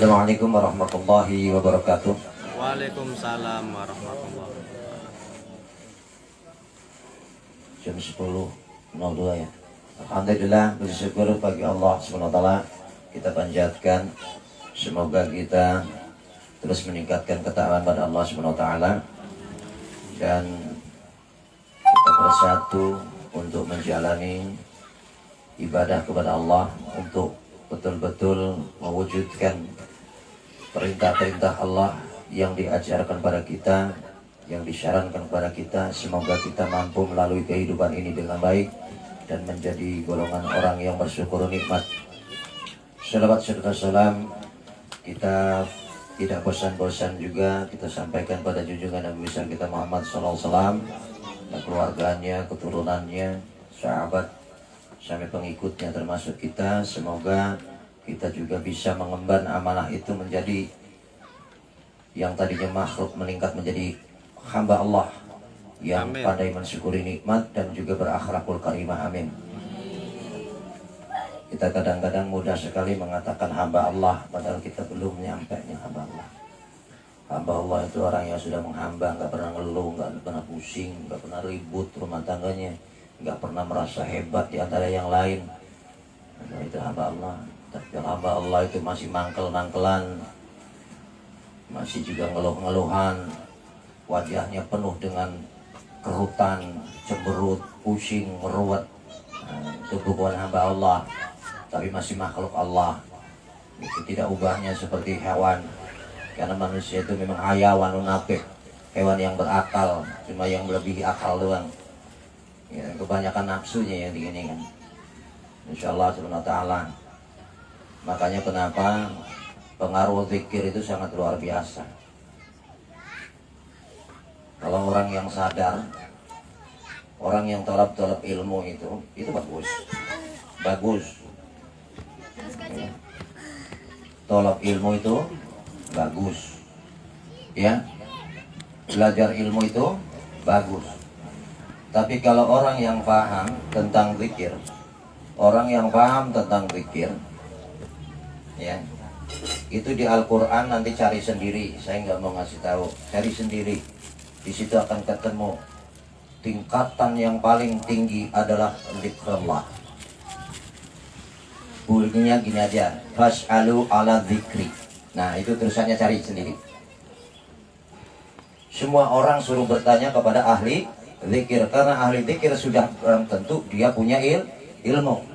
Assalamualaikum warahmatullahi wabarakatuh. Waalaikumsalam warahmatullahi wabarakatuh. Jam 10.02 ya. Alhamdulillah, bersyukur bagi Allah SWT. Kita panjatkan, semoga kita terus meningkatkan ketaatan pada Allah SWT, dan kita bersatu untuk menjalani ibadah kepada Allah, untuk betul-betul mewujudkan perintah-perintah Allah yang diajarkan pada kita, yang disyaratkan kepada kita. Semoga kita mampu melalui kehidupan ini dengan baik dan menjadi golongan orang yang bersyukur nikmat. Salawat serta salam kita tidak bosan-bosan juga kita sampaikan pada junjungan Nabi besar kita Muhammad SAW dan keluarganya, keturunannya, sahabat sampai pengikutnya termasuk kita. Semoga kita juga bisa mengemban amanah itu menjadi yang tadinya makhluk meningkat menjadi hamba Allah yang Amin. pandai mensyukuri nikmat dan juga berakhlakul karimah. Amin. Kita kadang-kadang mudah sekali mengatakan hamba Allah, padahal kita belum nyampe hamba Allah. Hamba Allah itu orang yang sudah menghamba, nggak pernah ngeluh, nggak pernah pusing, nggak pernah ribut rumah tangganya, nggak pernah merasa hebat di antara yang lain. Nah, itu hamba Allah. Tapi hamba Allah itu masih mangkel-mangkelan, masih juga ngeluh-ngeluhan, wajahnya penuh dengan kerutan, cemberut, pusing, meruwet. Nah, itu bukan hamba Allah, tapi masih makhluk Allah. Itu tidak ubahnya seperti hewan, karena manusia itu memang hayawan nafik, hewan yang berakal, cuma yang melebihi akal doang. Ya, kebanyakan nafsunya yang diinginkan. Insyaallah subhanahu wa ta'ala. Makanya kenapa pengaruh zikir itu sangat luar biasa. Kalau orang yang sadar, orang yang tolak ilmu itu bagus. Bagus. Ya. Tolak ilmu itu bagus. Ya. Belajar ilmu itu bagus. Tapi kalau orang yang paham tentang zikir, orang yang paham tentang zikir, ya, itu di Al-Quran nanti cari sendiri. Saya nggak mau ngasih tahu, cari sendiri. Di situ akan ketemu tingkatan yang paling tinggi adalah zikrullah. Bunyinya gini aja, fas'alu ala zikri. Nah, itu tulisannya cari sendiri. Semua orang suruh bertanya kepada ahli zikir, karena ahli zikir sudah tentu dia punya ilmu.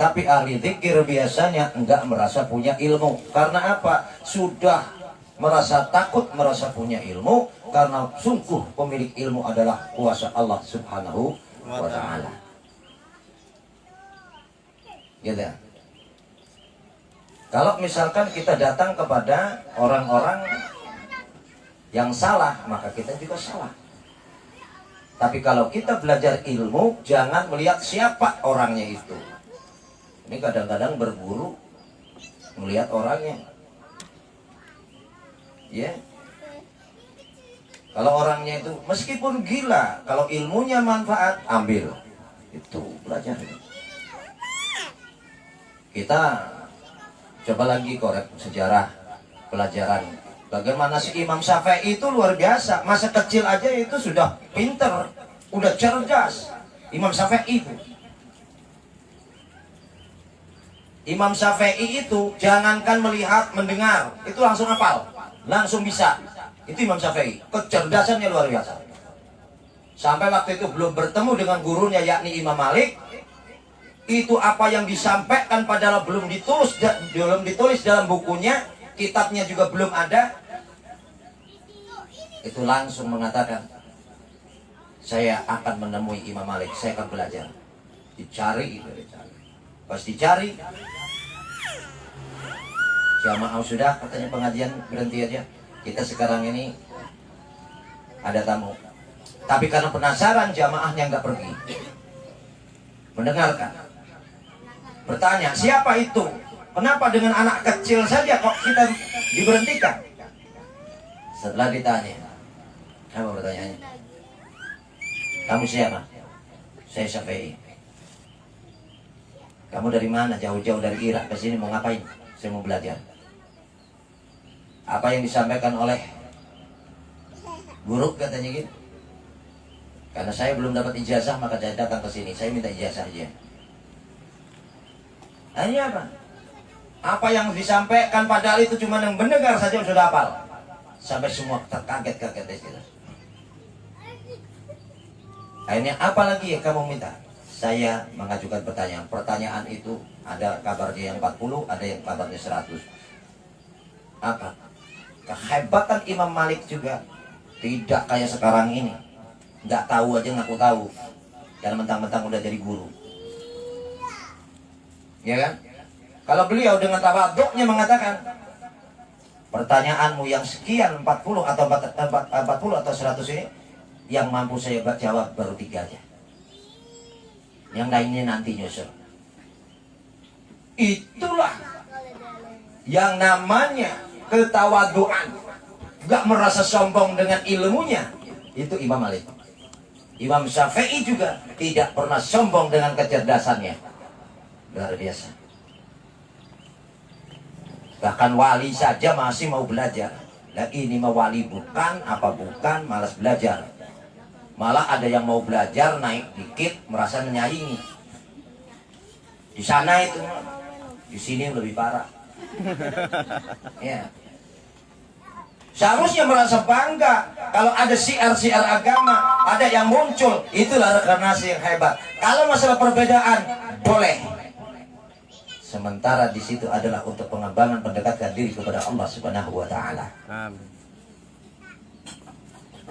Tapi ahli zikir biasanya enggak merasa punya ilmu. Karena apa? Sudah merasa takut merasa punya ilmu, karena sungguh pemilik ilmu adalah kuasa Allah Subhanahu wa ta'ala. Gitu. Kalau misalkan kita datang kepada orang-orang yang salah, maka kita juga salah. Tapi kalau kita belajar ilmu, jangan melihat siapa orangnya itu. Ini kadang-kadang berburu melihat orangnya. Ya. Kalau orangnya itu meskipun gila, kalau ilmunya manfaat, ambil. Itu belajar. Kita coba lagi korek sejarah pelajaran. Bagaimana si Imam Syafi'i itu luar biasa. Masa kecil aja itu sudah pinter, udah cerdas. Imam Syafi'i itu. Imam Syafi'i itu jangankan melihat, mendengar, itu langsung hafal, langsung bisa. Itu Imam Syafi'i, kecerdasannya luar biasa. Sampai waktu itu belum bertemu dengan gurunya yakni Imam Malik. Itu apa yang disampaikan padahal belum ditulis dalam bukunya, kitabnya juga belum ada. Itu langsung mengatakan, saya akan menemui Imam Malik, saya akan belajar. Dicari. Pas dicari, jamaah sudah, katanya pengajian berhenti aja. Kita sekarang ini ada tamu. Tapi karena penasaran, jamaahnya nggak pergi. Mendengarkan. Bertanya, siapa itu? Kenapa dengan anak kecil saja kok kita diberhentikan? Setelah ditanya, apa pertanyaannya? Kamu siapa? Saya Syafi'i. Kamu dari mana? Jauh-jauh dari Irak ke sini mau ngapain? Saya mau belajar. Apa yang disampaikan oleh guru katanya gitu. Karena saya belum dapat ijazah maka saya datang ke sini. Saya minta ijazah aja. Hanya apa? Apa yang disampaikan padahal itu cuma yang mendengar saja sudah hafal. Sampai semua terkaget-kaget di situ. Akhirnya apa lagi yang kamu minta? Saya mengajukan pertanyaan. Pertanyaan itu ada kabarnya yang 40, ada yang kabarnya 100. Apa? Kehebatan Imam Malik juga tidak kayak sekarang ini. Nggak tahu aja ngaku tahu. Dan mentang-mentang udah jadi guru. Ya kan? Kalau beliau dengan tawaduknya mengatakan, pertanyaanmu yang sekian 40 atau 100 ini, yang mampu saya jawab baru 3 aja. Yang lainnya nanti nyusul. Itulah yang namanya ketawaduan. Gak merasa sombong dengan ilmunya. Itu Imam Malik. Imam Syafi'i juga tidak pernah sombong dengan kecerdasannya. Luar biasa. Bahkan wali saja masih mau belajar. Lah ini mah wali bukan, apa bukan, malas belajar. Malah ada yang mau belajar naik dikit merasa menyaingi. Di sana itu, di sini lebih parah. Ya. Seharusnya merasa bangga kalau ada siar-siar agama, ada yang muncul, itulah rekarnasi yang hebat. Kalau masalah perbedaan boleh. Sementara di situ adalah untuk pengembangan pendekatan diri kepada Allah Subhanahu wa taala. Amin.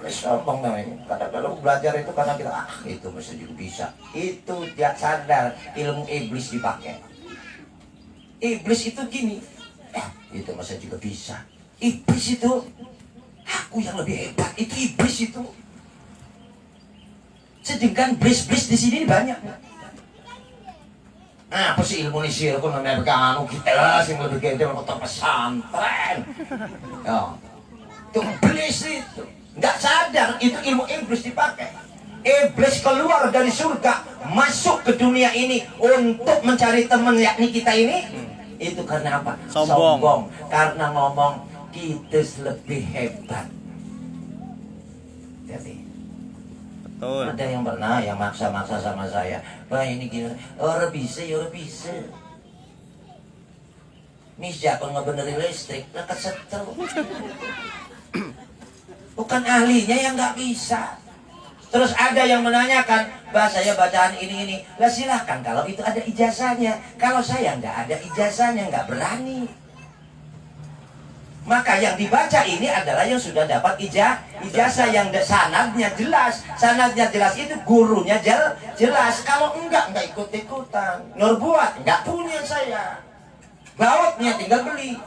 Sombong namanya. Kadang-kadang belajar itu karena kita itu mesti juga bisa. Itu tidak sadar ilmu iblis dipakai. Iblis itu gini. Itu masa juga bisa. Iblis itu aku yang lebih hebat. Itu iblis itu. Sedangkan iblis di sini banyak. Apa sih ilmu nisir aku namanya anu kita sih lebih gede kota pesantren. Ya. Itu iblis itu. Nggak sadar itu ilmu iblis dipakai. Iblis keluar dari surga masuk ke dunia ini untuk mencari teman yakni kita ini. Itu karena apa? Sombong. Karena ngomong kita lebih hebat. Jadi Betul. ada yang pernah yang maksa-maksa sama saya. Wah ini gimana? Orang bisa ya orang bisa. Misja kalau ngebenerin listrik lah kesetel. Bukan ahlinya yang nggak bisa. Terus ada yang menanyakan, bah saya bacaan ini. Lah silahkan kalau itu ada ijazahnya. Kalau saya nggak ada ijazahnya, nggak berani. Maka yang dibaca ini adalah yang sudah dapat ijazah yang sanadnya jelas. Sanadnya jelas itu gurunya jelas. Kalau enggak ikut-ikutan. Nur buat, enggak punya saya. Bautnya tinggal beli.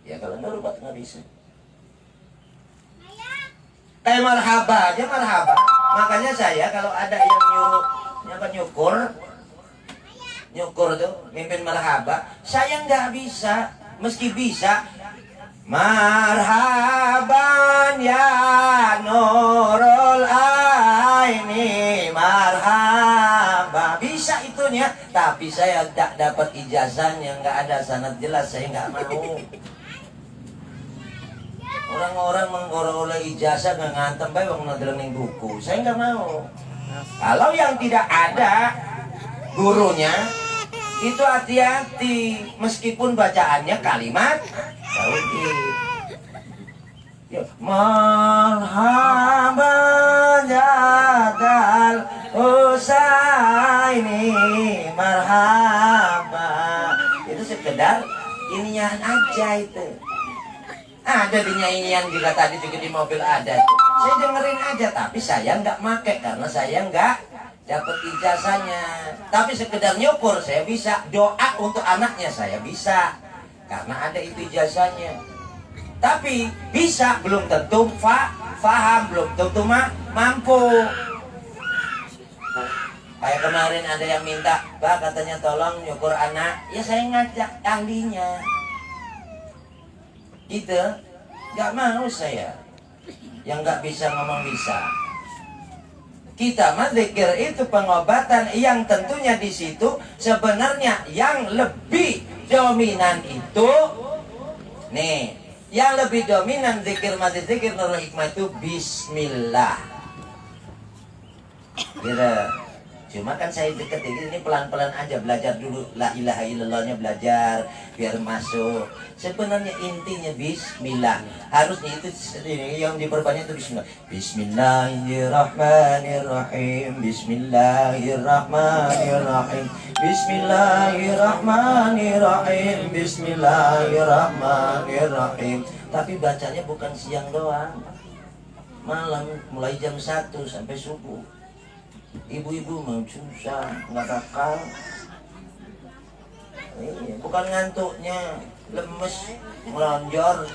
Ya kalau nur buat nggak bisa. Kayak marhaba aja marhaba. Makanya saya kalau ada yang nyukur tuh mimpin marhaba, saya nggak bisa. Meski bisa, marhaban ya nurul aini marhaba. Bisa itunya, tapi saya tak dapat ijazahnya, nggak ada sanad jelas, saya nggak mau. Orang-orang mengoroleh ijazah nggak ngantem bae wong ndeleng buku. Saya nggak mau. Kalau yang tidak ada gurunya itu hati-hati, meskipun bacaannya kalimat tauhid. Ya, marhaban jadal Husaini marhaba. Itu sekedar inian aja itu. Ada di nyanyian juga tadi juga di mobil ada. Saya dengerin aja tapi saya nggak make karena saya nggak dapat ijazahnya. Tapi sekedar nyukur saya bisa. Doa untuk anaknya saya bisa karena ada itu ijazahnya. Tapi bisa belum tentu faham, belum tentu mampu. Kayak kemarin ada yang minta, Pak katanya tolong nyukur anak. Ya saya ngajak ahlinya. Gitu, nggak mau saya. Yang nggak bisa ngomong bisa. Kita mah zikir itu pengobatan yang tentunya di situ sebenarnya yang lebih dominan itu nih, yang lebih dominan zikir mati zikir Nurul Hikmah itu bismillah. Gitu. Cuma kan saya deket ini pelan-pelan aja, belajar dulu la ilaha illallahnya, belajar biar masuk. Sebenarnya intinya bismillah. Harusnya itu yang diperbanyak itu bismillah. Bismillahirrahmanirrahim. Bismillahirrahmanirrahim. Bismillahirrahmanirrahim. Bismillahirrahmanirrahim. Tapi bacanya bukan siang doang, malam, mulai jam 1 sampai subuh. Ibu-ibu mau susah, nggak bakal. Bukan ngantuknya, lemes, melonjor.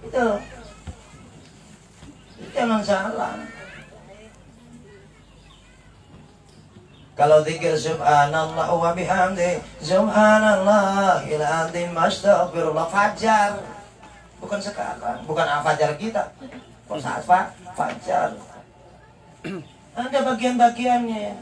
Itu jangan salah. Kalau zikir subhanallah wa bihamdi, subhanallahil azim, astaghfirullah, fajar. Bukan sekarang, bukan fajar kita. Kok saat fajar? Ada bagian-bagiannya.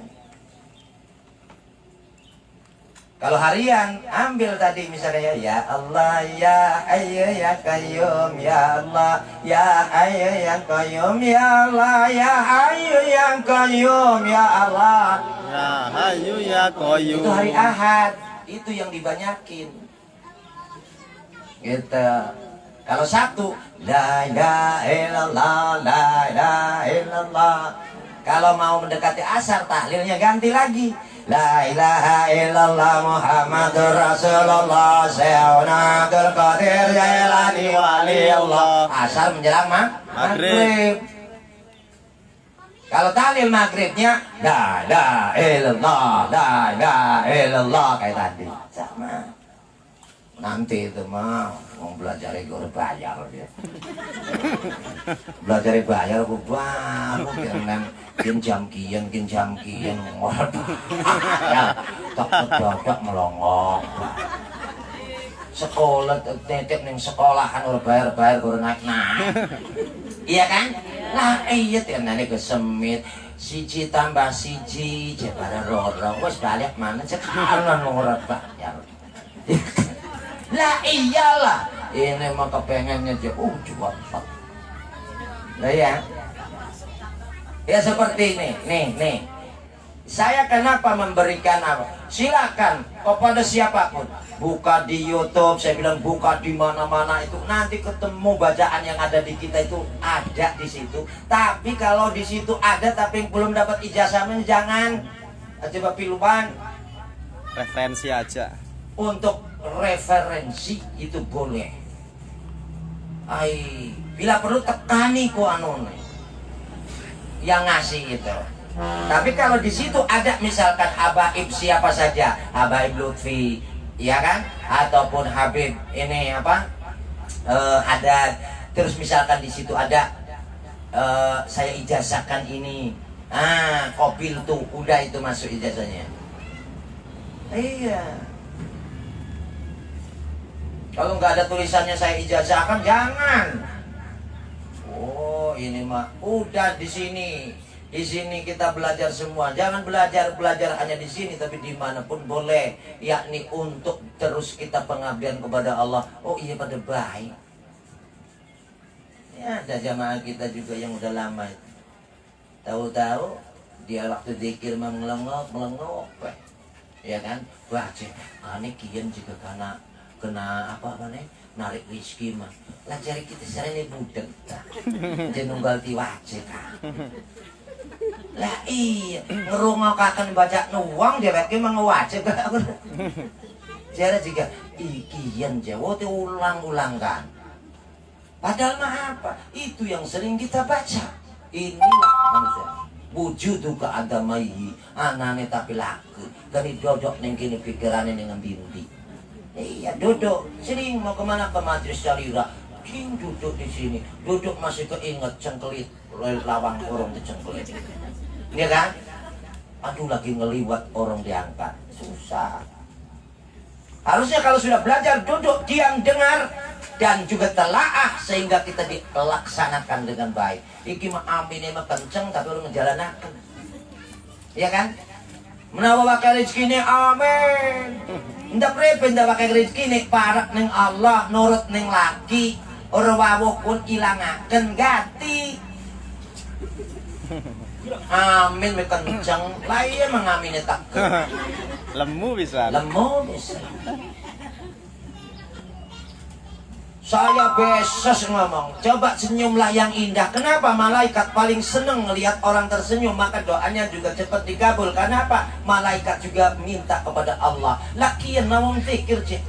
Kalau harian, ambil tadi misalnya ya Allah, ya Hayyu ya Qayyum, ya Allah, ya Hayyu ya Qayyum, ya Allah, ya Hayyu ya Qayyum, ya Allah. Ya Hayyu ya Qayyum. Itu hari Ahad, itu yang dibanyakin. Gitu. Kalau Sabtu, la ilaha illallah, la ilaha illallah. Kalau mau mendekati asar, tahlilnya ganti lagi. La ilaha illallah Muhammadur Rasulullah Sayyidul Qadir Jailani Waliullah. Asar menjelang maghrib. Kalau tahlil maghribnya la ilaha illallah, la ilaha illallah kayak tadi. Sama. Nanti itu mah mau belajar gue bayar dia. Belajar bayar aku baru kin jam kian waduh. Ya, tak dadak melongok. Sekolah tetek ning sekolahan ora bayar ora naik. Iya kan? Lah iya tenane kesemit. Siji tambah siji jebara rorong wis balik mana cekalan ora bayar. Lah iyalah, ini mah kepengennya jauh cepat. Lah ya, ya seperti ini, nih. Saya kenapa memberikan apa? Silakan kepada siapapun, buka di YouTube, saya bilang buka di mana-mana itu nanti ketemu bacaan yang ada di kita itu ada di situ. Tapi kalau di situ ada tapi belum dapat ijazahnya jangan, coba piluan. Referensi aja. Untuk referensi itu boleh. Bila perlu tekani ku anone yang ngasih itu. Tapi kalau di situ ada misalkan habaib siapa saja, habaib Lutfi, ya kan? Ataupun Habib ini apa? Ada terus misalkan di situ ada saya ijazahkan ini. Kopil tuh udah itu masuk ijazahnya. Iya. Kalau nggak ada tulisannya saya ijazahkan, jangan. Oh, ini mah udah di sini. Di sini kita belajar semua. Jangan belajar hanya di sini, tapi dimanapun boleh. Yakni untuk terus kita pengabdian kepada Allah. Oh iya pada baik. Ya ada jamaah kita juga yang udah lama. Tahu-tahu dia waktu zikir melengok, ya kan? Wah, ini kian juga karena kena apa nih narik rizki mah lah cari kita sering budek jenunggal tiwace kan lah iya ngerungokakan baca nuang dia memang ngewace kan cara juga ikian jawa itu ulang-ulang kan padahal mah apa itu yang sering kita baca inilah manusia wujudu keadamai anane tapi laku dari dodok neng kini pikirannya dengan binti. Iya duduk, sering mau kemana ke majelis Syarira, king duduk di sini, duduk masih keinget cengkelit, lawang orang cengkelit, iya kan? Aduh lagi ngeliwat orang diangkat, susah. Harusnya kalau sudah belajar duduk diam dengar, dan juga telaah sehingga kita dilaksanakan dengan baik. Iki mah amine mah kenceng tapi orang ngejalanakan. Ya kan? Menawa wakai rezeki amin. Ndak prepe ndak wakai rezeki parak ning Allah, nurut ning laki, ora wawuh pun ilangaken ganti. Amin me kenceng, lain mengamini takkan. Lemu bisa. Lemu bisa. Saya beses ngomong, coba senyumlah yang indah. Kenapa malaikat paling seneng ngelihat orang tersenyum? Maka doanya juga cepat dikabul. Kenapa? Malaikat juga minta kepada Allah. Lakian nawang pikir cik.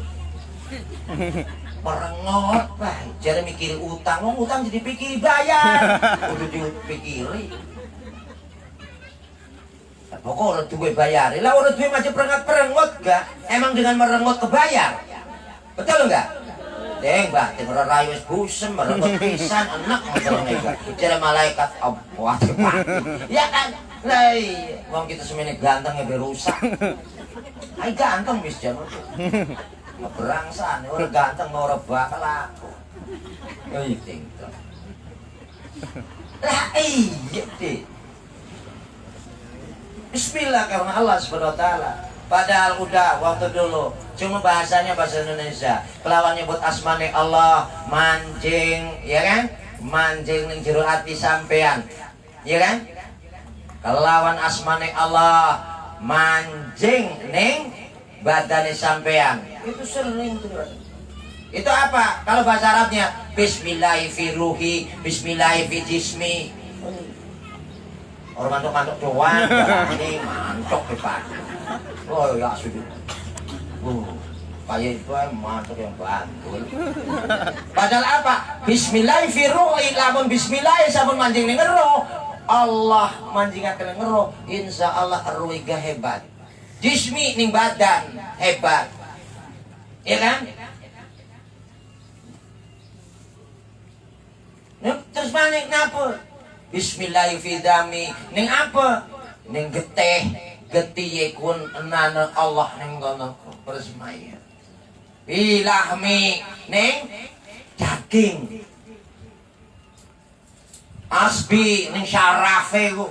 Merengot lah. Jadi mikir utang, utang jadi pikir bayar. Udah dipikiri. Pokok orang tua bayar. Lah orang tua macam perengot gak? Emang dengan merengot kebayar? Betul enggak? Deng, Mbak, tim rayu wis busem, merengot pisan, enak ngono nek. Jare malaikat apa? Ya kan? Lah wong kita semene ganteng ya rusak. Ai ganteng wis jan. Berangsan, ora ganteng ora bakal aku. Yo iki. Lah iya, Dik. Bismillah karena Allah Subhanahu wa taala. Padahal udah waktu dulu cuma bahasanya bahasa Indonesia. Kelawan nyebut asmane Allah, mancing, ya kan? Mancing ning jero ati sampean. Ya kan? Kelawan asmane Allah, mancing ning badane sampean. Itu sering tuh. Itu apa? Kalau bahasa Arabnya bismillahi fi ruhi, bismillahi fi jismi. Orang mantuk-mantuk doang, ini mantuk depan. Oh ya sudah. Kayak itu mantuk yang bantul. Padahal apa? Bismillahirrahmanirrahim. Lamun bismillah sampun manjing ning ngero. Allah manjingaken ngero. Insyaallah ruiga hebat. Jismi ning badan hebat. Ya kan? Terus manik napa? Bismillahirrahmanirrahim. Ning apa? Ning getih kun enana Allah ning kono persmaya. Bilahmi ning daging. Asbi ning syarafe ku.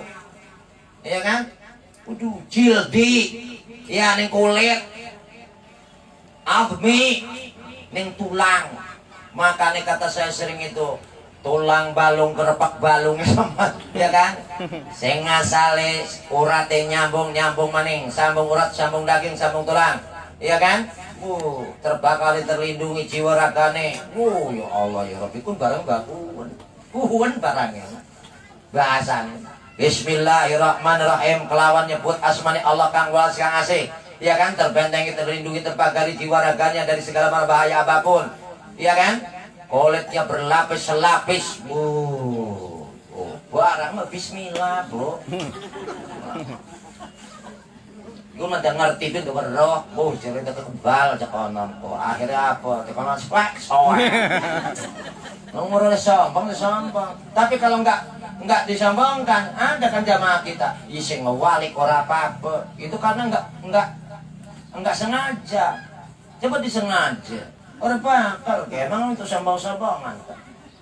Ya kan? Waduh, jildi. Ya ning kulit. Azmi ning tulang. Makanya kata saya sering itu tulang balung kerepak balung sama, ya kan? Sing ngasale urate nyambung maning, sambung urat, sambung daging, sambung tulang, ya kan? Terbakali terlindungi jiwa ragane. Ya Allah ya Rabbi, kun barang bakuan barangnya. Bahasan Bismillahirrahmanirrahim kelawan nyebut asmani Allah kang welas kang asih, ya kan? Terbentengi, terlindungi, terbakali jiwa raganya dari segala bahaya apapun, ya kan? Kulitnya berlapis-lapis. Barang mah bismillah, Bro. Gue mah ngerti itu udah roh. Cerita kebal cekonon. Akhirnya apa? Cekonon spek soal. Nomor sombong. Tapi kalau enggak disombongkan, ada kan jamaah kita iseng ngewalik ora apa-apa. Itu karena enggak sengaja. Coba disengaja. Orang bakal, emang itu sombong-sombongan.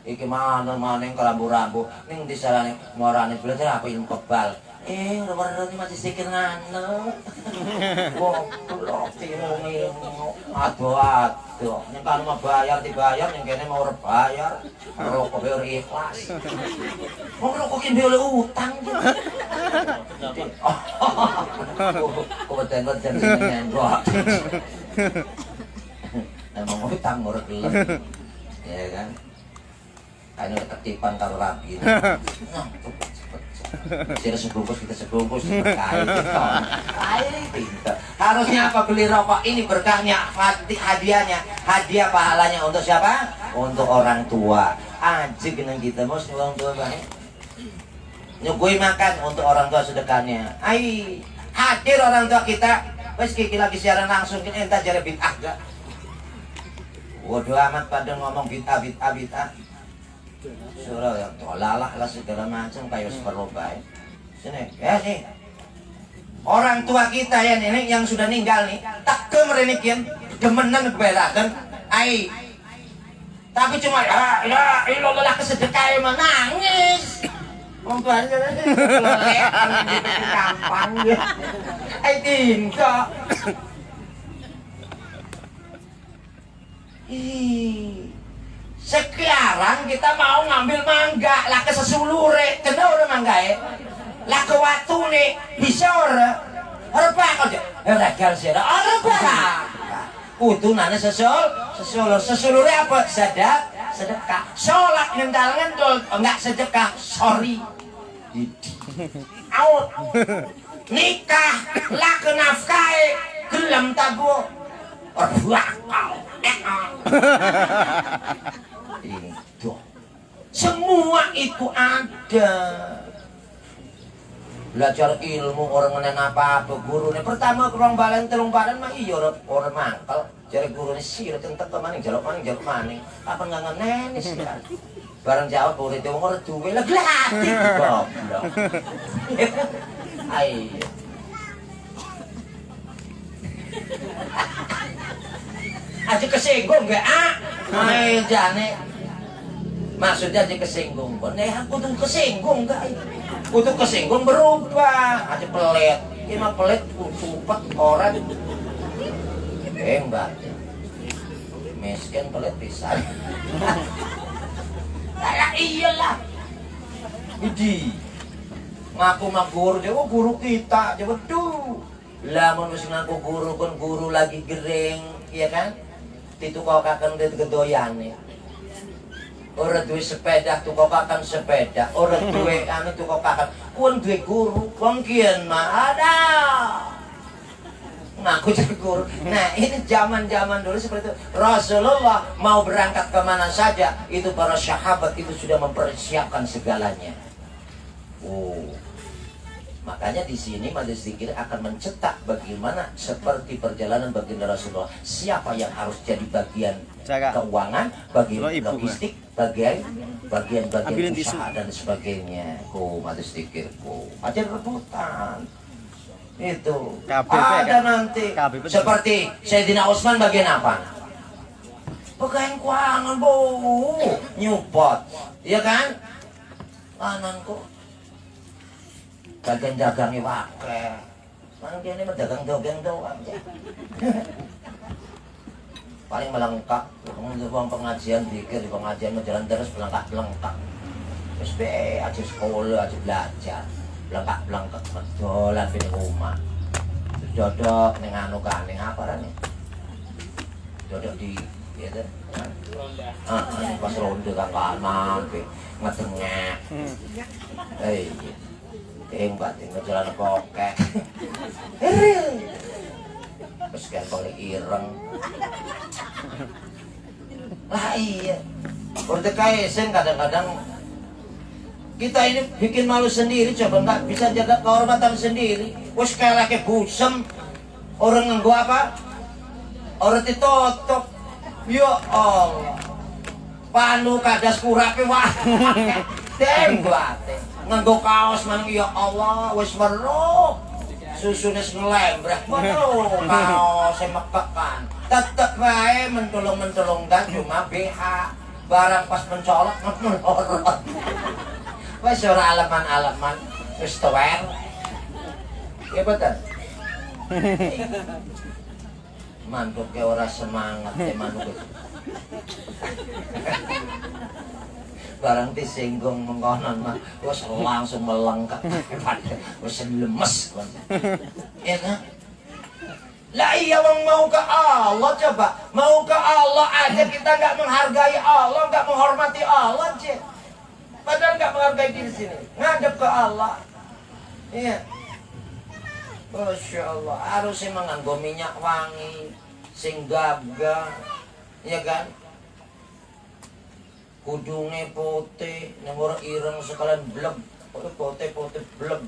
Iki mana yang kelambu-rambu, ning disalani morane belajar apa ilmu kebal. Udah ini masih sedikit nganu. Goblok ilmu. Aduh. Yang kalau mau bayar dibayar, yang kene mau bayar. Rokok biar ikhlas. Mau rokokin biar utang. Kebetulan nyenggok. Emang utang ngurut dulu, ya kan? Kayaknya ketipan karo rabi. Nah, cepet. Kita sebungkus berkait. Pintar. Harusnya apa beli rokok ini berkahnya, hadiahnya, hadiah pahalanya untuk siapa? Untuk orang tua. Ajik dengan kita mau orang tua baik. Nyugui makan untuk orang tua sedekahnya. Hadir orang tua kita. Wes kiki lagi siaran langsung kita entar jare bid'ah gak? Waduh amat pada ngomong bid'ah. Surah yang tolalah lah segala macam kayak seperlobai. Sini, ya nih. Orang tua kita ya nih yang sudah meninggal nih, tak kemerenikin, demenan kebelakan, Tapi cuma ya ilah kesedekah emang nangis. Membantu melek gampang ya. Tinggal. Sekarang kita mau ngambil mangga lah ke sesulure, kena udah mangga ya. Lah ke waktu nih bisa ora. Ora bakal dia. Regal sih ora bakal. Kudu nane sesulure apa? Sedekah. Sholat ngendal-ngendol enggak sedekah. Sorry. Out. Nikah lah ke nafkahe gelem tabu. Ora bakal. Itu. Semua itu ada. Belajar ilmu orang ngenen apa-apa gurune pertama kurang balen telung badan mah iya orang mangkel jare gurune sirat entek maning jaluk maning kapan nggak ngenenis ya bareng jawab murid wong ora duwe lah glati goblok ayo aja kesinggung gak ayo jane maksudnya aja kesinggung aku tuh kesinggung gak kudu kesinggung berubah aja pelit ini mah pelit kumpet orang mbak miskin pelit bisa kayak iyalah idi ngaku mah guru dia guru kita coba tuh lah manusia ngaku guru kan guru lagi gering iya kan itu kau kakak gedoyan ya orang duwe sepeda tuh kok akan sepeda orang duwe anu tuh kok akan pun duwe guru mungkin mah ada ngaku jadi guru. Nah ini zaman dulu seperti itu. Rasulullah mau berangkat kemana saja itu para sahabat itu sudah mempersiapkan segalanya. Makanya di sini majelis zikir akan mencetak bagaimana seperti perjalanan baginda Rasulullah. Siapa yang harus jadi bagian keuangan, bagian logistik, bagian usaha dan sebagainya. Majelis zikir, aja rebutan. Itu ada nanti seperti Sayyidina Utsman bagian apa? Pegang keuangan, nyupot, ya kan? Kananku dagang-dagangnya wakil mana dia ini dagang dogeng doang paling melengkap uang pengajian dikir di pengajian jalan terus belengkap terus aja sekolah aja belajar belengkap dolan di rumah terus dodok ning anu kan ning apa nih dodok di gitu pas ronde kan kanan ngetengah batin jalan kokek terus kan boleh ireng lah iya berdekaisin kadang-kadang kita ini bikin malu sendiri coba nggak bisa jaga kehormatan sendiri wes kayak laki busem orang nganggo apa orang ditutup ya Allah panu kadas kurape wah tembak nganggo kaos mang ya Allah wis weruh susune ngelembrak waduh kaos mekekan tetep wae mentulung dan cuma BH barang pas mencolok melorot wis ora alaman wis tuwer ya betul mantuk ke ora semangat ya manuk barang disinggung mengkonon mah wis langsung melengkap wis lemes ya kan lah iya wong mau ke Allah coba mau ke Allah aja kita nggak menghargai Allah nggak menghormati Allah aja padahal nggak menghargai diri sini ngadep ke Allah iya Masya Allah harusnya menganggo minyak wangi sing gagah ya kan kudungnya putih, nomor ireng sekalian bleb, putih bleb.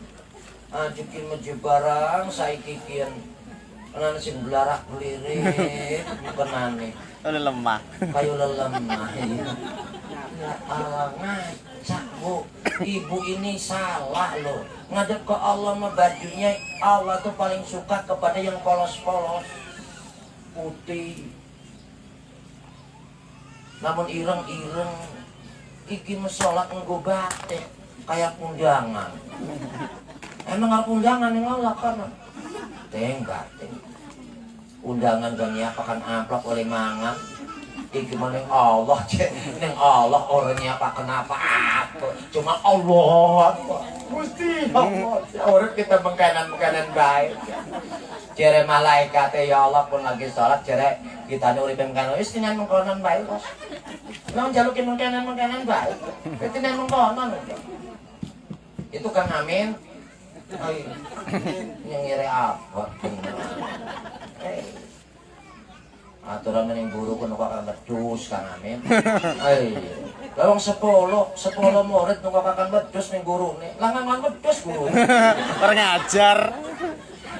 Ajukin meje barang, saya kikian, karena sing belarak belirik, bukan aneh. Lemah. Kayu lemah. Ya Allah ngaca bu, ibu ini salah loh. Ngadep ke Allah mah bajunya Allah tuh paling suka kepada yang polos-polos, putih. namun ireng-ireng iki mesolat nggo batik kayak undangan. Emang harus undangan yang nolak kan? Tenggat. Undangan kan nyiapakan amplop oleh mangan. Iki maning Allah cek, ning Allah orang nyiapakan apa-apa. Cuma Allah. Gusti Allah. Orang kita mengkanan baik. Jere malaikat ya Allah pun lagi sholat jere kita urip mengkanan wis tinan mengkonon baik kok. Nang jalukin mengkanan baik. Tinan mengkonon. Itu kan amin. Ay, yang ngiri apa? Aturan yang guru pun akan bedus kan amin. Ay, lawang 10 murid nunggu akan bedus nih guru nih. Langan bedus guru. Orang ngajar.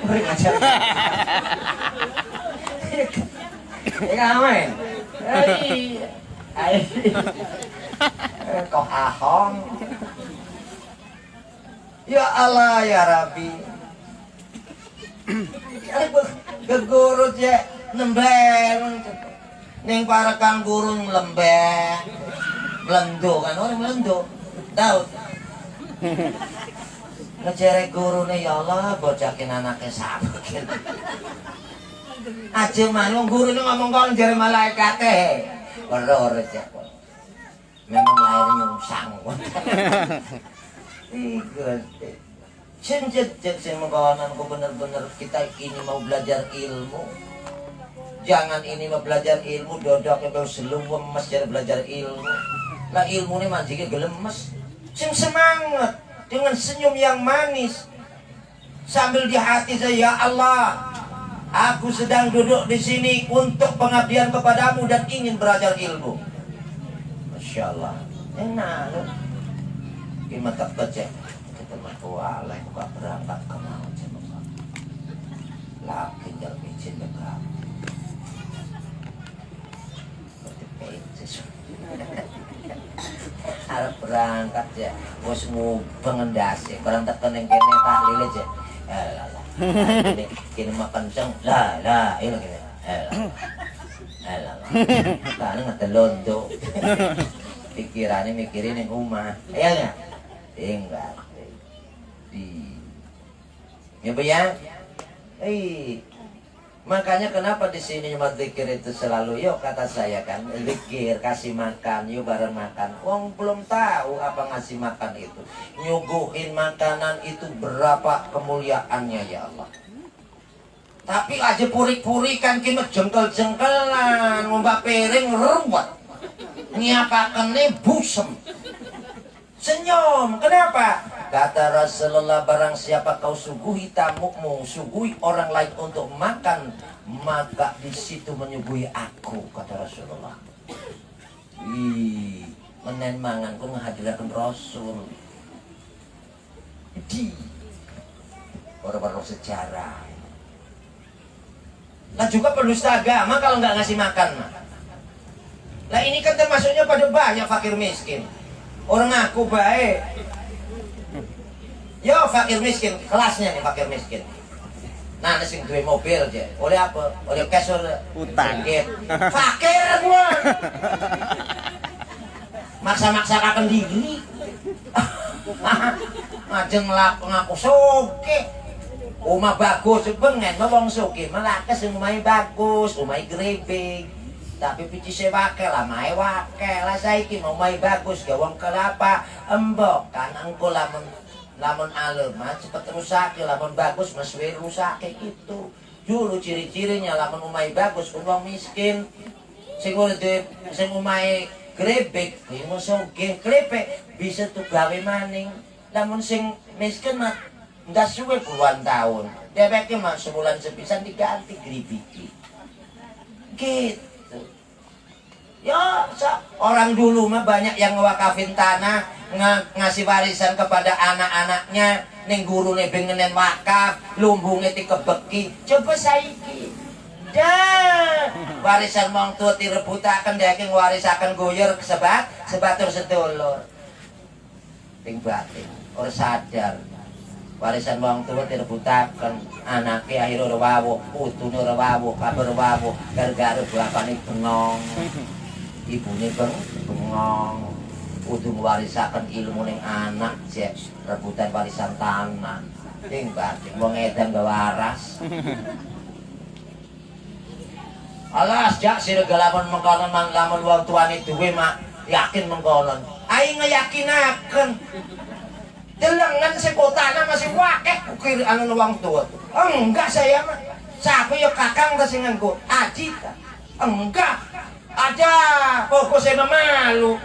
Orang ngajar. Ini amin. Ay, kok ahong. Ya Allah ya Rabbi. Ke guru je nembeng. Ning para kang guru lembeng. Melendo kan orang melendo. Tahu. Ngejere guru nih ya Allah bocakin anaknya sabakin. Aja manung guru nih ngomong kau jere malaikat Horor aja. Memang lahir nyungsang. Sing mengkawananku bener-bener kita ini mau belajar ilmu. Jangan ini mau belajar ilmu dodok ke seluwem mas jadi belajar ilmu. Lah ilmu ini manjingnya gelemes. Sing semangat dengan senyum yang manis sambil di hati saya ya Allah, aku sedang duduk di sini untuk pengabdian kepadamu dan ingin belajar ilmu. Masya Allah. Enak loh. Ima tak kerja kita makualai buka berangkat ke mau cemang laki jal izin dekat harap berangkat ya bos ngubeng endasi berangkat ke neng kene tahlil aja kini makan ceng lah ini gini karena ngetelondo pikirannya mikirin yang rumah ayahnya enggak ya Bu ya. Makanya kenapa di sini cuma zikir itu selalu yuk kata saya kan zikir kasih makan yuk bareng makan. Wong belum tahu apa ngasih makan itu. Nyuguhin makanan itu berapa kemuliaannya ya Allah. Tapi aja puri-puri kan kini jengkel-jengkelan ngomba piring ruwet. Nyiapakannya busem. Senyum, kenapa? Kata Rasulullah barang siapa kau suguhi tamumu, suguhi orang lain untuk makan, maka di situ menyuguhi aku, kata Rasulullah. Wih, menen mangan ku nghadirkan Rasul. Di orang-orang sejarah. Nah juga pendusta agama kalau nggak ngasih makan. Nah ini kan termasuknya pada banyak fakir miskin. Orang aku baik. Yo fakir miskin, kelasnya nih fakir miskin. Nah, sing duwe mobil aja. Oleh apa? Oleh cash utang. Fakir gua. Maksa-maksakan diri. Ajeng ngaku soge. Omah bagus bengen wong sugih melakes omahe bagus, omahe grebeg. Tapi pici sewake lah, mae wake lah saiki mau mai bagus gak wong kelapa embok kan engko lamun alem cepet rusak lamun bagus mas suwe rusak gitu. Dulu ciri-cirinya lamun umai bagus wong miskin sing urip sing umai grebek iki sugih grebek bisa tuh gawe maning. Lamun sing miskin mah ndak suwe puluhan tahun. Dheweke mah sebulan sepisan diganti gribiki. Gitu. Ya, orang dulu mah banyak yang ngewakafin tanah, ngasih warisan kepada anak-anaknya, ning gurune bengenen wakaf, lumbunge dikebeki. Coba saiki. Dah, warisan wong tua direbutaken dheweke ngwarisaken goyor sebatur sedulur. Ting batin, ora sadar. Warisan wong tua direbutaken, anake akhir ora wawuh, putune ora wawuh, kabar wawuh, gara-gara bapane bengong. ibune bengong kudu ngwarisaken ilmu ning anak jek rebutan warisan tanah ing batin wong edan gak waras. Alas jak sira lamun mengkonon lamun wong tuane duwe mak yakin mengkonon aing ngeyakinaken delengan sekotana masih wakeh kukir anu wong tua enggak saya mah siapa ya kakang ta sing nganggo aji enggak aja pokok saya malu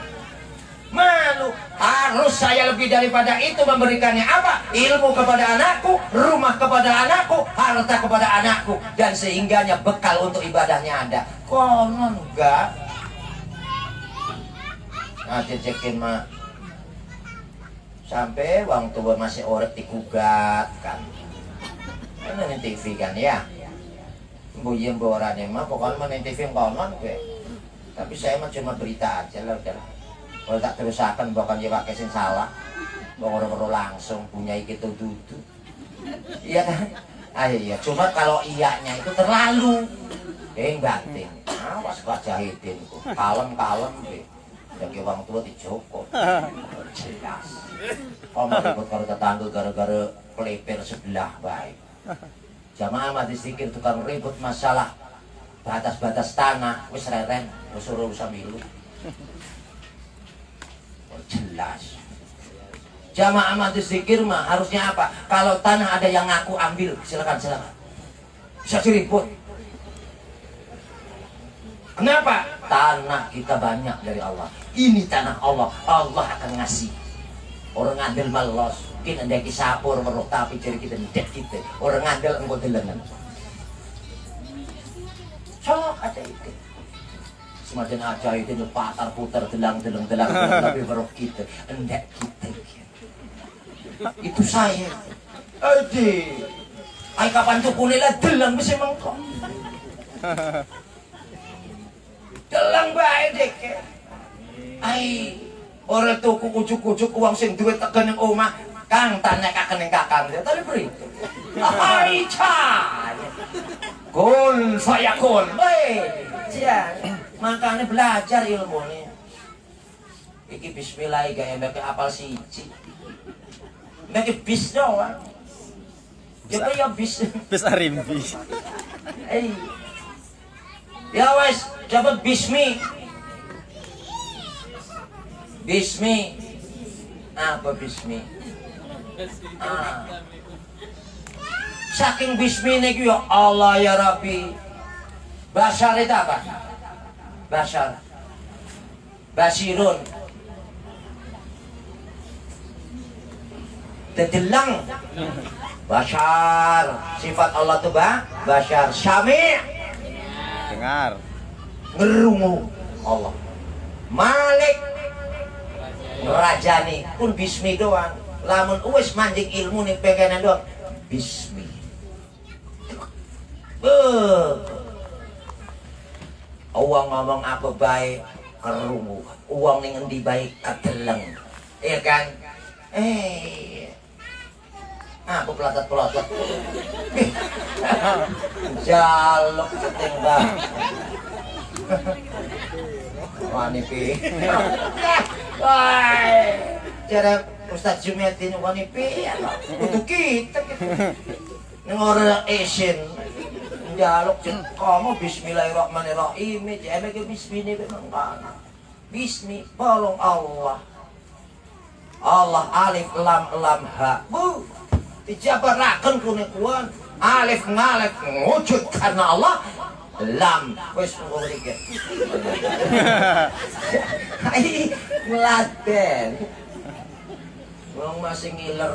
harus saya lebih daripada itu memberikannya apa ilmu kepada anakku rumah kepada anakku harta kepada anakku dan sehingganya bekal untuk ibadahnya ada konon enggak nanti cekin mah sampai wong tua masih urip digugat kan ini TV kan ya mbuyem borane mah pokoknya main TV konon gue tapi saya mah cuma berita aja lah udah kalau tak terusakan bahkan dia pakai sing salah baru langsung punya gitu dudu iya kan iya cuma kalau iyanya itu terlalu batin awas kok jahidin ku kalem gue yang ke wong tua dijoko jelas mau ribut karo tetangga gara-gara peleper sebelah baik jamaah majlis zikir tukang ribut masalah batas-batas tanah wis reren wis suruh samilu jelas jamaah majlis zikir mah harusnya apa kalau tanah ada yang ngaku ambil silakan bisa diribut. Kenapa? Tanah kita banyak dari Allah. Ini tanah Allah. Allah akan ngasih. Orang ngandel malos. Mungkin ada kisapur meruk tapi cari kita ndek kita. Orang ngandel engkau delengan. Sok aja itu. Semakin aja itu patar putar delang tapi meruk kita ndek kita. Itu saya. Ade. Ay kapan tuh kunila delang bisa mengkok. Delang bae dek. Ai ora tuku kucuk-kucuk uang sing duwe tegen ning omah, Kang tanya kaken ning kakang. Tadi beri. Ai cha. Kun saya kun. Cia. Makanya belajar ilmu nih. Iki bismillah gaya mbake apal siji. Mbake bis doang. Ya kaya bis. Bis arimbi. Ya wes, dapat bismi. Bismi. Apa bismi? Saking bismi niki ya Allah ya Rabbi. Basar itu apa? Basar. Basirun. Tedelang. Basar. Sifat Allah itu basar. Syami'. Dengar ngerungu Allah Malik ngerajani pun bismi doang lamun uwes manjing ilmu nih pengenan doang bismi uang ngomong apa baik ngerungu uang nih ngendi baik kedeleng iya kan aku pelotot jaluk ketimbang wanipi cara Ustaz Jumiatin wanipi untuk kita ngorek isin jaluk kamu bismillahirrahmanirrahim jangan ke bismillah memang bismi tolong Allah Allah alif lam ha bu dijabarakan kunekuan alif ngalif wujud karena Allah lam wis ngomongke hai ngeladen wong masih ngiler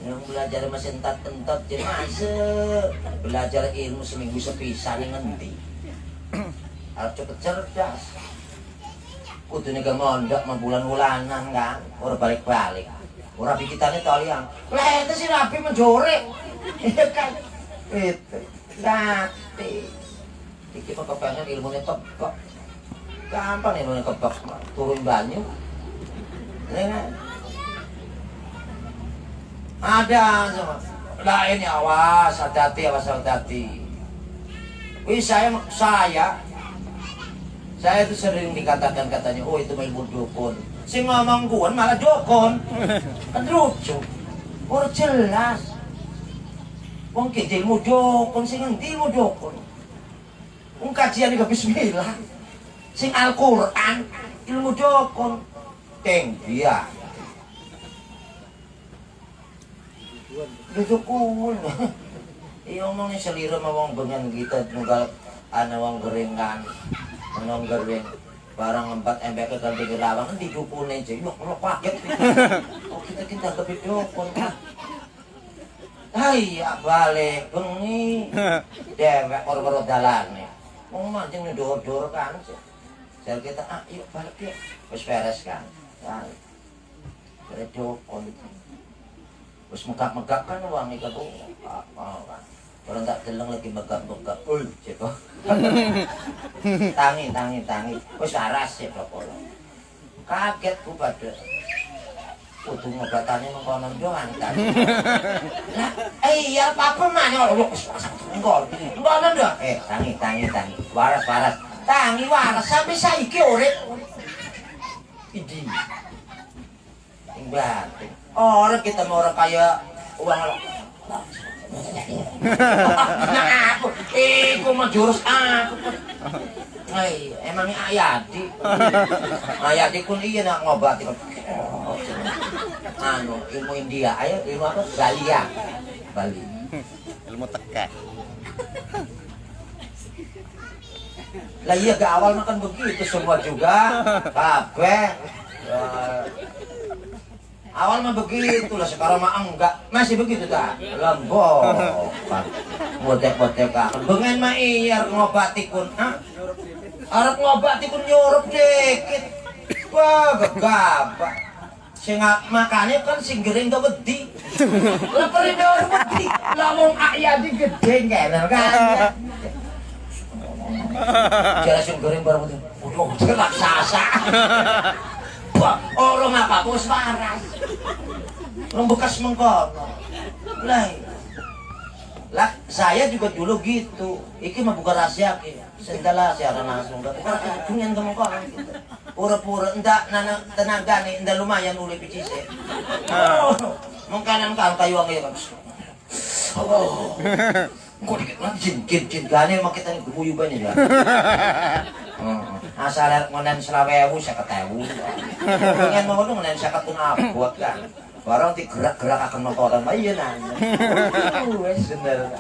yang belajar masih entat-entat jadi masuk belajar ilmu seminggu sepisan ngendi harus cepet cerdas kudu nih mondok mah bulan-bulanan kan orang balik-balik orang pikirannya toliang lah itu si Rabi menjorek iya kan itu ganti iki mah kepengen ilmunya kebak gampang ilmunya kebak turun banyu kan ada sama lain awas hati-hati Wih saya tuh sering dikatakan katanya, oh itu main dukun. Si ngomong kuan malah dukun. Kan lucu. Orang jelas. Wong kita ilmu dukun, sing ngendi ilmu dukun. Wong kajian iki bismillah. Sing Al-Qur'an ilmu dukun. Teng dia. Dukun. Iya omongnya selira sama wong bengan kita tunggal ana wong gorengan. Nong goreng barang 4 MBK kan di Rawang kan didukune aja. Yo kalau paket. Oh kita tapi dukun kan. Hai ya balik bengi. Dewek karo dalane. Wong mancing ndor-ndor kan. Saya kita yuk balik yuk. Wis beres kan. Balik. Bare dukun. Wis megap-megap kan wong iki kok apa kan. Orang tak deleng lagi megap-megap. Ceko. Tangi. Wis waras ya pokoknya. Kaget ku pada. Kudu ngobatane nang kono doang kan. Lah, iya apa maneh wis engko. Ngono ndak? Tangi. Waras. Tangi waras sampai saiki urip. Idi. Enggak. Orang kita mau orang kaya uang nah aku, mau jurus aku. Emangnya Ayati kun iya nak ngobati. Ilmu India, ayo ilmu apa? Bali. Ilmu tekek. Lah iya ke awal makan begitu semua juga. Kabeh. Awal mah begitu lah, sekarang mah enggak. Masih begitu tak? Lembok. Botek-botek kan. Bengen mah iya ngobati kun. Arep ngobati kun nyurup dikit. Wah, gegabah. Sing makane kan sing gering to wedi. Lah perindo wedi. Lamun ayati gede kene kan. Jare sing gering bareng wedi. Udah raksasa. Wah, orang apa bos waras. Orang bekas mengkono. Lah, saya juga dulu gitu. Iki mah bukan rahasia ki. Sendala siaran langsung. Dengan mengkono gitu. Pura-pura endak nana tenaga nih, endak lumayan ulih picise. Mengkanan kan kayu ang kan. Oh. Kok dikit lagi jin gane mak kita guyuban ya. Asal ngonen 20.000 50.000. Pengen mau ngonen 50 abot kan. Barang digerak-gerak akan motoran mah iya nang. Wes bener.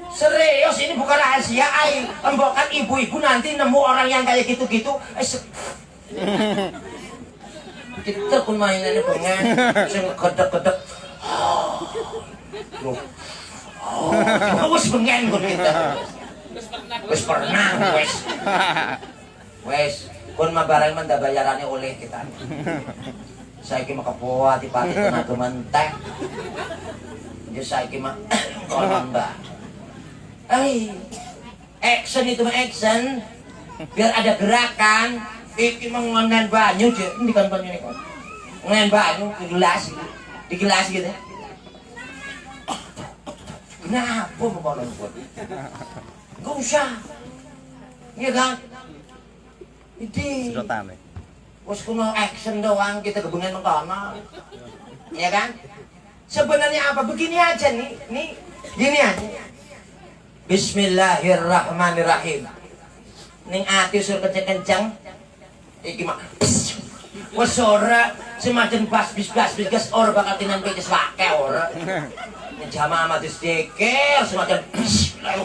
Serius ini bukan rahasia ai. Embokan ibu-ibu nanti nemu orang yang kayak gitu-gitu. Kita pun mainannya pengen sing gedek-gedek. Wes pengen kun kita. Wes pernah wes kun mah barang mah bayarannya oleh kita. Saiki mah kepoa dipati tenaga mentek. Jadi saiki mah konon mbak. Action itu mah action. Biar ada gerakan. Iki mah ngonen banyu je. Ini kan banyu ini kan. Ngonen banyu di gelas gitu. Kenapa mau konon buat? Gak usah. Iya kan? Ini. Sedotan nih. Wes kuno action doang kita kebengen mengkono. Ya kan? Sebenarnya apa? Begini aja nih. Gini aja. Bismillahirrahmanirrahim. Ning ati sur kenceng-kenceng. Iki mah. Wes ora semacam bis gas ora bakal tinan beces wake ora. Jamaah mati sedikit semacam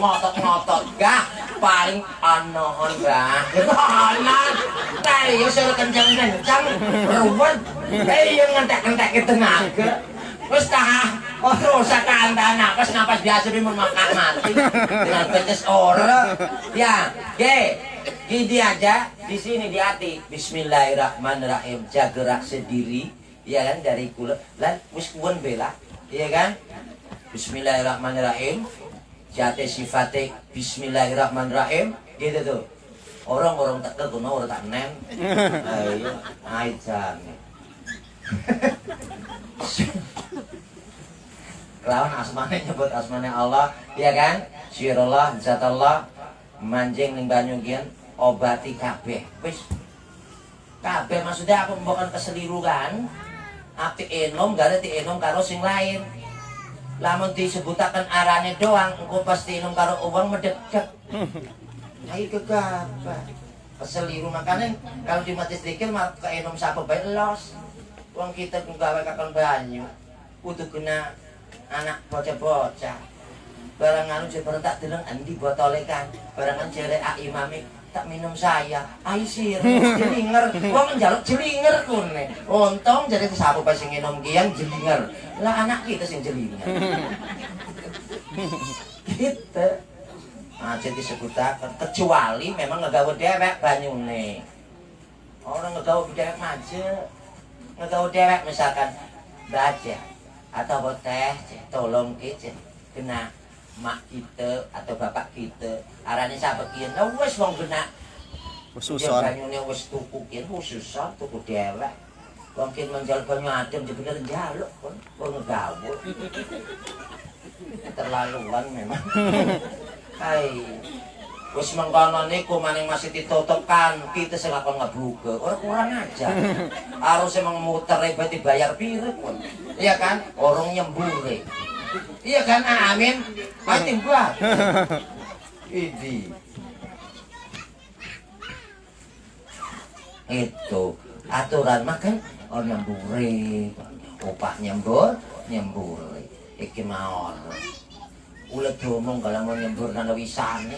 ngotot gak paling anohon gak anohon tayo suruh kencang ruwet yang ngentek-ngentek ke tenaga terus rusak kanta napas biasa dia memakan mati dengan peces ora ya gini aja di sini di hati Bismillahirrahmanirrahim jagerak sendiri ya kan dari kula lan wis kuwen bela iya kan Bismillahirrahmanirrahim. Jate sifate Bismillahirrahmanirrahim. Gitu tuh. Orang tak kegono orang tak nem. Ayo, ajan. Kelawan asmane nyebut asmane Allah, ya kan? Syirullah, zatallah, Mancing ning banyu kian obati kabeh. Wis kabeh maksudnya aku mbokan keseliru kan. Api enom gak ada enom karo sing lain. Lamun disebutaken arane doang engko pasti enom karo uang medeket. Ayo kegabah. Keseliru makanya kalau di mati sedikit mah ke enom sapa bae los. Wong kita gawe kakon banyu kudu kena anak bocah-bocah. Barang anu jebor tak deleng endi botole kan. Barangan jere ak imame tak minum saya. Ai sir, jelinger. Wong njaluk jelinger kune. Untung jadi sapa bae sing enom kian jelinger. Lah anak kita sing jelinger. Gitu. Aja disebutaken kecuali memang ngegawe dewek banyune. Orang ngegawe dewek aja. Ngegawe dewek misalkan baca atau teh tolong kita kena mak kita atau bapak kita arane sahabat kian lah wes wong kena Khususon. banyune wes tuku kian khususon tuku dewek wong kian menjual banyu adem bener njaluk kon wong ngegawe terlaluan memang. Hai wis mengkono niku maning masih ditutupkan kita sing lakon ngebuka ora kurang aja harus emang muter hebat dibayar pire pun iya kan orang nyembure iya kan amin pasti buat ini itu aturan makan orang nyembure upah nyembure iki maor ulah ngomong kalau mau nyembur nang wisane.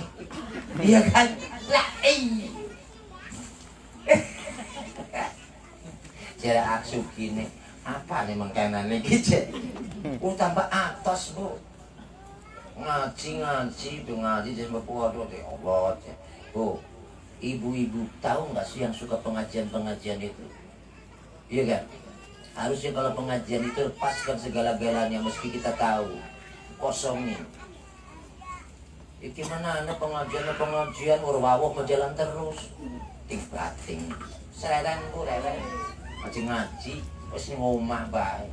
Iya kan? Lah Jare aksu gini, apa nih mangkanane iki, Cek? Tambah atos, Bu. Ngaji jadi waduh deh Allah, Cek. Bu, ibu-ibu tahu nggak sih yang suka pengajian-pengajian itu? Iya kan? Harusnya kalau pengajian itu lepaskan segala-galanya meski kita tahu. Kosongin. Iki mana ana pengajian urwawuh berjalan terus. Ting-bating. Sereren ku reren. Ngaji wis ning omah bae.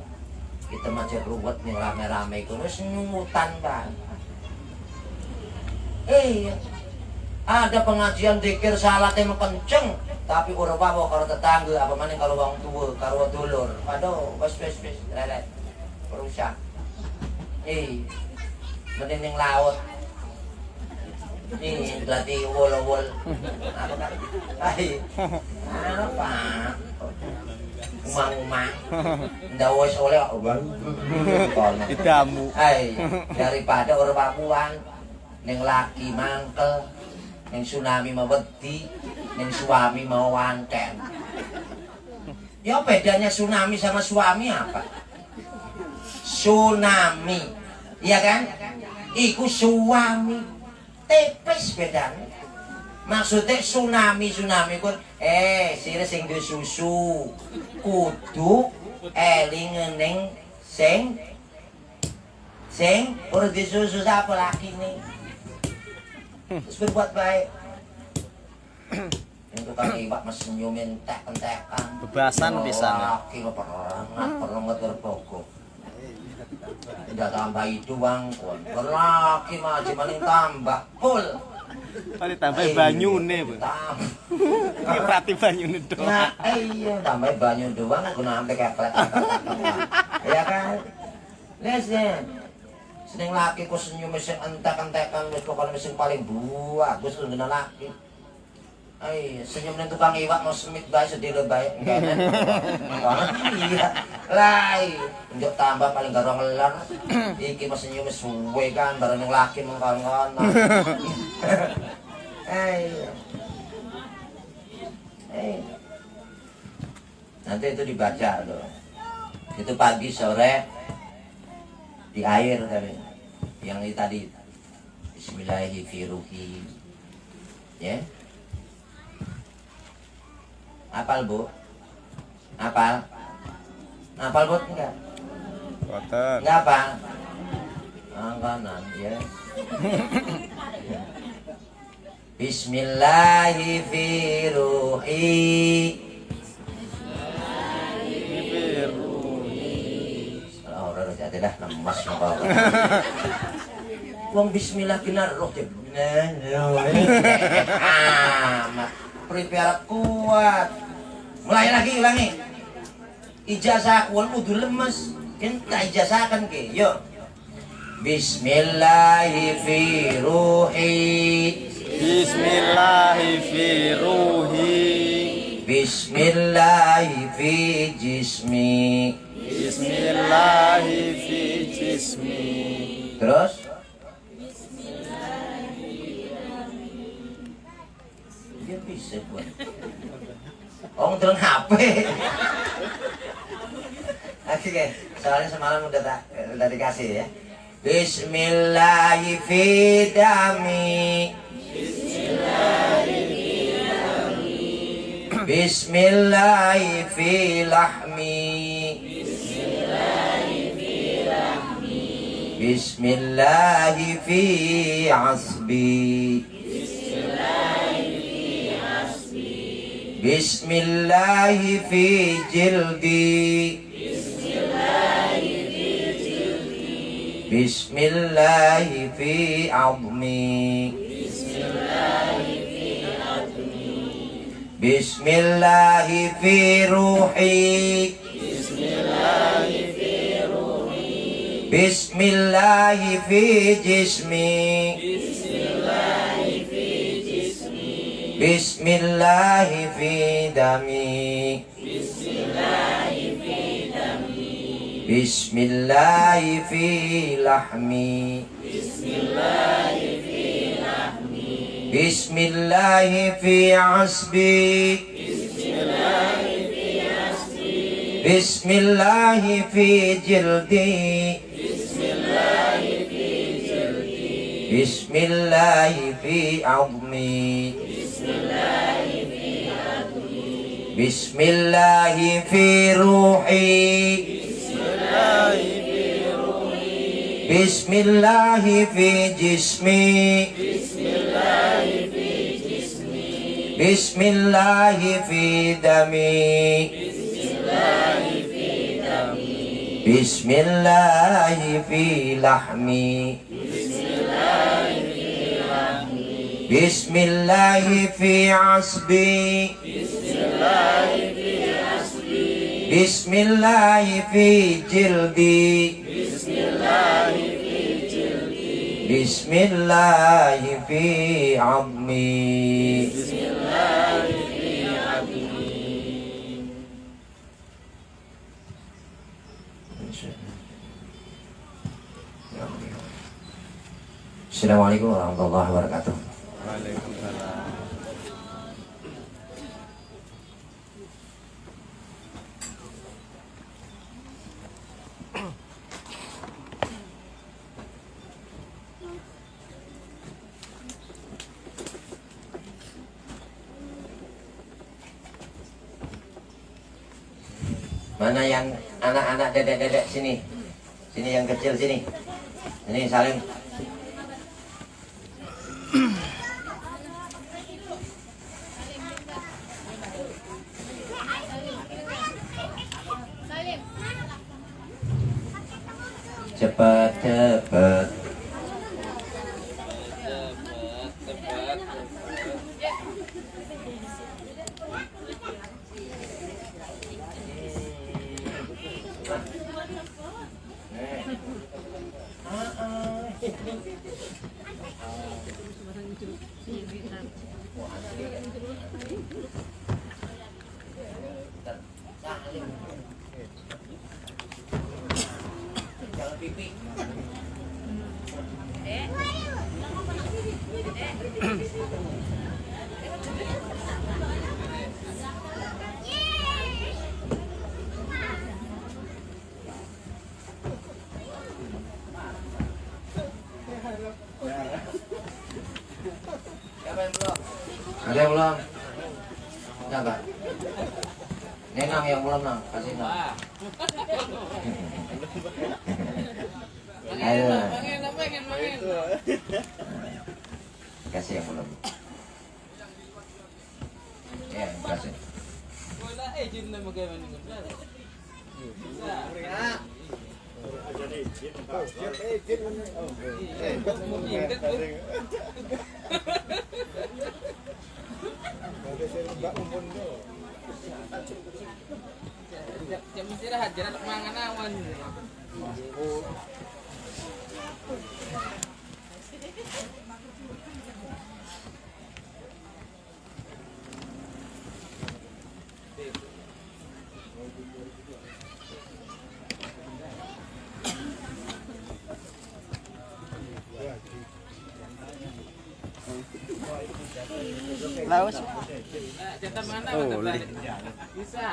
Kita maca ruwet ning rame-rame iku wis nyumutan bae. Ada pengajian zikir salat yang kenceng tapi urwawuh karo tetangga apa maning kalau wong tua karo dulur. Aduh, wis reren. Perusak. Mending ning laut. Ini berarti wol-wol. Apa kan? Apa? Umang-umang. Ndak wis oleh Didamu. Daripada orang Papuan ning laki mangkel, ning tsunami mau wedi, ning suami mau wanten. Ya bedanya tsunami sama suami apa? Tsunami, iya kan? Iku suami. Tipis bedanya. Maksudnya tsunami ku sire sing duwe susu kudu eling ning sing ora disusu sapa laki nih. Terus berbuat baik. Yang tukang iwak mas senyum entek-entekan. Bebasan pisan. Laki pernah terpokok. Tidak tambah itu bang, laki maju maning tambah full. Paling tambah banyune, Bu. Berarti banyune doang. Nah, iya tambah banyu doang guna sampai keplek. Iya kan? Lesen. Seneng laki ku senyum sing entek-entekan wis pokoke sing paling bagus ngene laki. Senyum ning tukang iwak mau semit bae sedile bae kene. Iya. Lah, njuk tambah paling garo ngelar. Iki mas senyum suwe kan bareng ning laki mengkon-kon. Nanti itu dibaca loh. Itu pagi sore di air tadi. Yang ini tadi. Bismillahirrahmanirrahim. Ya. Apal, Bu? Apal? Apal, Bu? Enggak? Boten. Enggak apa? Angkanan, ya. Bismillahirrahmanirrahim. Orang-orang jadi dah lemas. Wong bismillah kena roh jebna. Prepare kuat. Mulai lagi ulangi. Ijazah wal kudu lemes. Enta ijazahkan ke. Yuk. Bismillahi fi ruhi. Bismillahi fi ruhi. Bismillahi fi jismi. Bismillahi fi jismi. Terus? Dia bisa buat. Oh, ngeteleng HP. Oke, soalnya semalam udah dikasih ya. Bismillahi fi dami. Bismillahi fi lahmi. Bismillahi fi asbi. Bismillahi fi jildi. Bismillahi fi azmi. Bismillahi fi ruhi. Bismillahi fi jismi. Bismillahi fi dami. Bismillahi fi lahmi. Bismillahi fi asbi. Bismillahi fi jildi. Bismillahi fi azmi. Bismillahi fi ruhi. Bismillahi fi jismi. Bismillahi fi dami. Bismillahi fi lahmi. Bismillahi fi asbi. Bismillahi fi jildi. Bismillahi fi azmi. Assalamualaikum warahmatullahi wabarakatuh. Waalaikumsalam. Mana yang anak-anak dedek-dedek sini? Sini yang kecil sini. Ini saling. Cepat, cepat. Jangan pipi. Siapa yang belum? Ada yang belum? Enggak. Nenang yang belum, Nang. Kasih, Nang. Ayo. Kasih yang belum. Ya, kasih. Jam istirahat jangan mangan awan. Laos. Jatah mana? Oh, Bisa.